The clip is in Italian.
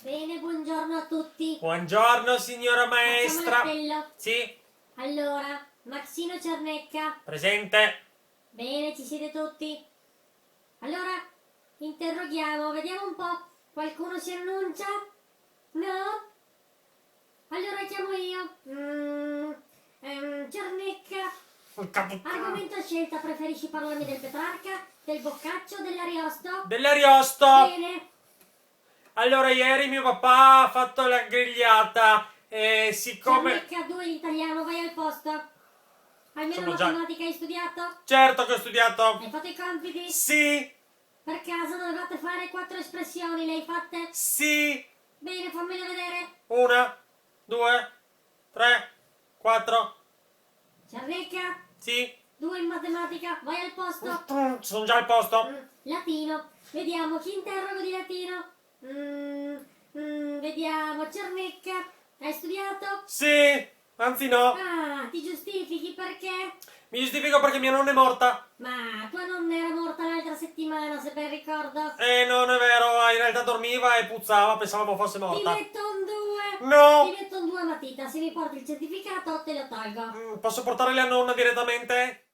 Bene, buongiorno a tutti. Buongiorno signora maestra. Facciamo l'appello. Sì, Allora, Maxino Cernecca. presente. Bene, ci siete tutti? Allora, interroghiamo, vediamo un po'. Qualcuno si annuncia? No? Allora chiamo io. Cernecca. Argomento scelta, preferisci parlarmi del Petrarca, del Boccaccio o dell'Ariosto? Dell'Ariosto. Bene. Allora, ieri mio papà ha fatto la grigliata e siccome... Cernecca 2 in italiano, vai al posto. Almeno Sono già- matematica hai studiato? Certo che ho studiato. Hai fatto i compiti? Sì, Per caso dovevate fare 4 espressioni, le hai fatte? sì. Bene, fammele vedere. 1, 2, 3, 4. Cernecca, Sì. 2 in matematica, vai al posto. Sono già al posto. Latino, vediamo chi interrogo di latino. Vediamo, Cernecca, hai studiato? Sì, anzi no. Ah, ti giustifichi perché? Mi giustifico perché mia nonna è morta. Ma tua nonna era morta l'altra settimana, se ben ricordo. Non è vero, in realtà dormiva e puzzava, pensavamo fosse Ti morta. metto un 2. No. Ti metto un 2 a matita, se mi porti il certificato te lo tolgo. Posso portare la nonna direttamente?